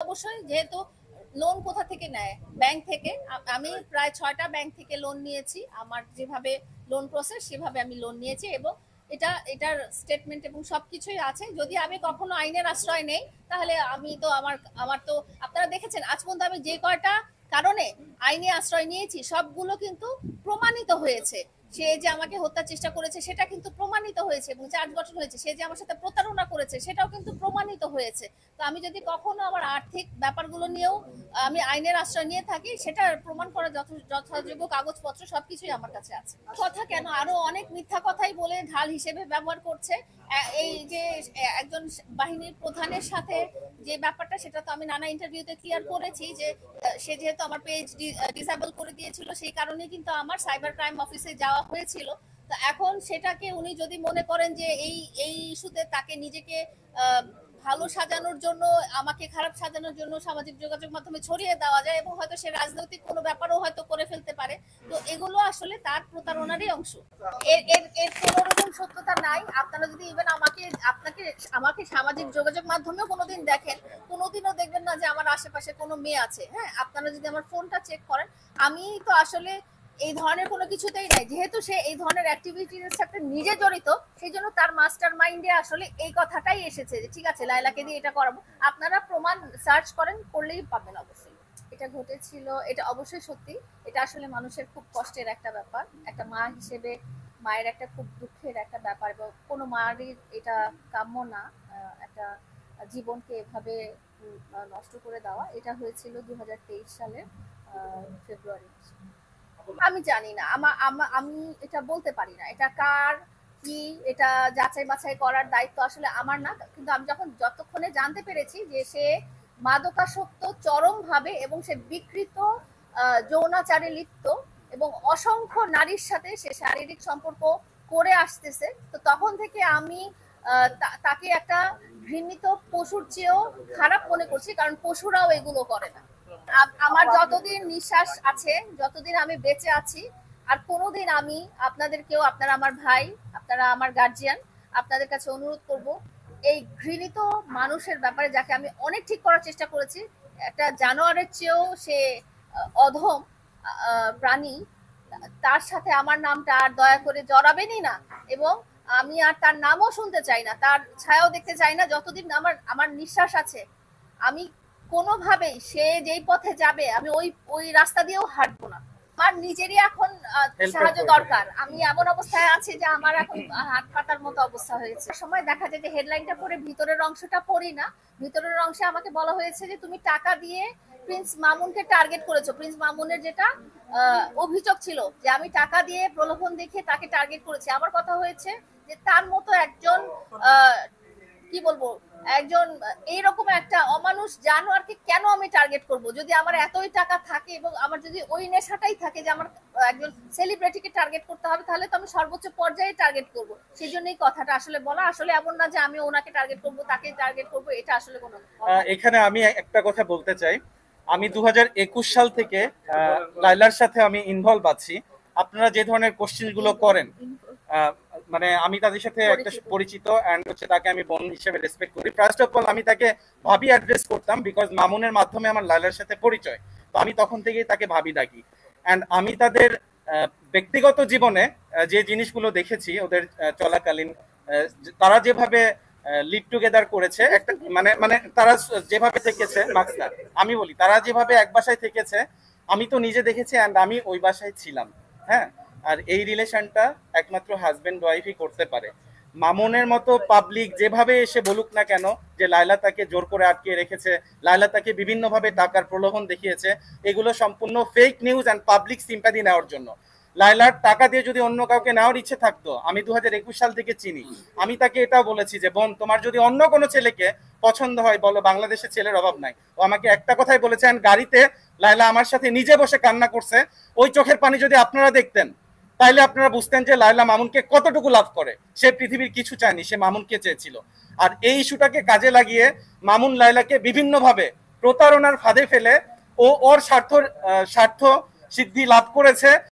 অবশ্যই, যেহেতু লোন কোথা থেকে নেয়, ব্যাংক থেকে। আমি প্রায় 6টা ব্যাংক থেকে লোন নিয়েছি। আমার যেভাবে লোন প্রসেস সেভাবে আমি লোন নিয়েছি, এবং এটার স্টেটমেন্ট এবং সবকিছুই আছে। যদি আমি কখনো আইনের আশ্রয় নেই, তাহলে আমি তো আমার আমার তো আপনারা দেখেছেন আজ পর্যন্ত আমি যে কয়টা কারণে আইনি আশ্রয় নিয়েছি সবগুলো কিন্তু প্রমাণিত হয়েছে। সে যে আমাকে হত্যার চেষ্টা করেছে সেটা কিন্তু প্রমাণিত হয়েছে, এবং চার্জ গঠন হয়েছে। সে যে আমার সাথে প্রতারণা করেছে সেটাও কিন্তু প্রমাণিত হয়েছে। তো আমি যদি কখনো আমার আর্থিক ব্যাপারগুলো নিয়েও আমি আইনের আশ্রয় নিয়ে থাকি, সেটা প্রমাণ করার যথাযোগ্য কাগজপত্র সবকিছুই আমার কাছে আছে। কথা কেন, আরো অনেক মিথ্যা কথাই বলে ঢাল হিসেবে ব্যবহার করছে। এই যে একজন বাহিনীর প্রধানের সাথে যে ব্যাপারটা, সেটা তো আমি নানা ইন্টারভিউতে ক্লিয়ার করেছি যে সে যেহেতু আমার পেজ ডিসেবল করে দিয়েছিল, সেই কারণে কিন্তু আমার সাইবার ক্রাইম অফিসে যাওয়া হয়েছিল। তো এখন সেটাকে উনি যদি মনে করেন যে এই ইস্যুতে তাকে নিজেকে ভালো সাজানোর জন্য, আমাকে খারাপ সাজানোর জন্য সামাজিক যোগাযোগ মাধ্যমে ছড়িয়ে দেওয়া যায়, এবং হয়তো সে রাজনৈতিক কোনো ব্যাপারও হয়তো করে ফেলতে পারে। তো এগুলো আসলে তার প্রতারণারই অংশ। এর এর এর কোনো রকম সত্যতা নাই। আপনারা যদি ইভেন আমাকে সামাজিক যোগাযোগ মাধ্যমেও কোনোদিন দেখেন, কোনোদিনও দেখবেন না যে আমার আশেপাশে কোনো মেয়ে আছে। হ্যাঁ, আপনারা যদি আমার ফোনটা চেক করেন, আমি তো আসলে এই ধরনের কোনো কিছুতেই নাই। যেহেতু সে এই ধরনের অ্যাক্টিভিটির সাথে নিজে জড়িত, সেই জন্য তার মাস্টার মাইন্ডে আসলে এই কথাটাই এসেছে যে ঠিক আছে, লাইলাকে দিয়ে এটা করাবো। আপনারা প্রমাণ সার্চ করেন, করলেই পাবেন অবশ্যই। এটা ঘটেছিল, এটা অবশ্যই সত্যি। এটা আসলে মানুষের খুব কষ্টের একটা ব্যাপার। একটা মা হিসেবে মায়ের একটা খুব দুঃখের একটা ব্যাপার, এবং কোনো মায়েরই এটা কাম্য না একটা জীবনকে এভাবে নষ্ট করে দেওয়া। এটা হয়েছিল 2023 সালের ফেব্রুয়ারি মাসে। আমি জানি না, আমি এটা বলতে পারি না এটা কার কি, এটা যাচাই বাছাই করার দায়িত্ব আসলে আমার না। কিন্তু আমি যতক্ষণে জানতে পেরেছি যে সে মাদকাসক্ত চরম ভাবে, এবং সে বিকৃত যৌনাচারে লিপ্ত, এবং অসংখ্য নারীর সাথে সে শারীরিক সম্পর্ক করে আসতেছে। তো তখন থেকে আমি তাকে একটা ঘৃণিত পশুর চেয়েও খারাপ মনে করছি, কারণ পশুরাও এগুলো করে না। আমার যতদিন নিঃশ্বাস আছে, যতদিন আমি বেঁচে আছি, আর কোনোদিন আমি আপনাদেরকেও, আপনারা আমার ভাই, আপনারা আমার গার্জিয়ান, আপনাদের কাছে অনুরোধ করব, এই ঘৃণিত মানুষের ব্যাপারে, যাকে আমি অনেক ঠিক করার চেষ্টা করেছি, একটা জানোয়ারের চেয়েও সে অধম প্রাণী, তার সাথে আমার নামটা আর দয়া করে জড়াবেনই না। এবং আমি আর তার নামও শুনতে চাই না, তার ছায়াও দেখতে চাই না। যতদিন আমার আমার নিঃশ্বাস আছে, আমি কোনোভাবেই সে যেই পথে যাবে আমি ওই রাস্তা দিয়েও হাঁটবো না। আমার নিজেরই এখন সাহায্য দরকার। আমি এমন অবস্থায় আছি যে আমার এখন হাত পাতার মতো অবস্থা হয়েছে। সময় দেখা যায় যে হেডলাইনটা পড়ে ভিতরের অংশটা পড়ি না। ভিতরের অংশে আমাকে বলা হয়েছে যে তুমি টাকা দিয়ে প্রিন্স মামুনকে টার্গেট করেছো। প্রিন্স মামুনের যেটা অভিযোগ ছিল যে আমি টাকা দিয়ে প্রলোভন দেখিয়ে তাকে টার্গেট করেছি। আমার কথা হয়েছে যে তার মতো একজন কি বলবো, একজন এইরকম একটা অমানুষ জানোয়ারকে কেন আমি টার্গেট করব? যদি আমার এতই টাকা থাকে এবং আমার যদি ওই নেশাটাই থাকে যে আমার একজন সেলিব্রিটিকে টার্গেট করতে হবে, তাহলে তো আমি সর্বোচ্চ পর্যায়ে টার্গেট করব। সেই জন্যই কথাটা আসলে বলা। আসলে এমন না যে আমি ওনাকে টার্গেট করব, তাকে টার্গেট করব, এটা আসলে কোনো। এখানে আমি একটা কথা বলতে চাই। আমি 2021 সাল থেকে লাইলার সাথে আমি ইনভলভ আছি। আপনারা যে ধরনের কোশ্চেন গুলো করেন, মানে আমি তাদের সাথে একটা পরিচিত, এন্ড হচ্ছে তাকে আমি বোন হিসেবে রেসপেক্ট করি। ফার্স্ট অফ অল আমি তাকে ভাবি অ্যাড্রেস করতাম, বিকজ মামুনের মাধ্যমে আমার লাইলার সাথে পরিচয়। তো আমি তখন থেকেই তাকে ভাবি ডাকি। এন্ড আমি তাদের ব্যক্তিগত জীবনে যে জিনিসগুলো দেখেছি ওদের চলাকালীন, তারা যেভাবে লিভ টুগেদার করেছে, একটা মানে মানে তারা যেভাবে থেকেছে, আমি বলি তারা যেভাবে এক বাসায় থেকেছে, আমি তো নিজে দেখেছি, এন্ড আমি ওই বাসায় ছিলাম। হ্যাঁ, আর এই রিলেশনটা একমাত্র হাজবেন্ড ওয়াইফই করতে পারে। মামুনের মতো পাবলিক যেভাবে এসে বলুক না কেন যে লায়লা তাকে জোর করে আটকে রেখেছে, লায়লা তাকে বিভিন্নভাবে টাকার প্রলোভন দেখিয়েছে, এগুলো সম্পূর্ণ fake news and public sympathy নেওয়ার জন্য। লায়লার টাকা দিয়ে যদি অন্য কাউকে নেওয়ার ইচ্ছে থাকতো, আমি 2021 সাল থেকে চিনি, আমি তাকে এটাও বলেছি যে বোন, তোমার যদি অন্য কোনো ছেলেকে পছন্দ হয় বলো, বাংলাদেশে ছেলের অভাব নাই। ও আমাকে একটা কথাই বলেছেন, গাড়িতে লায়লা আমার সাথে নিজে বসে কান্না করছে। ওই চোখের পানি যদি আপনারা দেখতেন, তাইলে আপনারা বুঝতেন যে লায়লা মামুনকে কতটুকু লাভ করে। সে পৃথিবীর কিছু চায়নি, সে মামুনকে চেয়েছিল। আর এই ইস্যুটাকে কাজে লাগিয়ে মামুন লায়লাকে বিভিন্নভাবে প্রতারণার ফাঁদে ফেলে ও ওর স্বার্থ সিদ্ধি লাভ করেছে।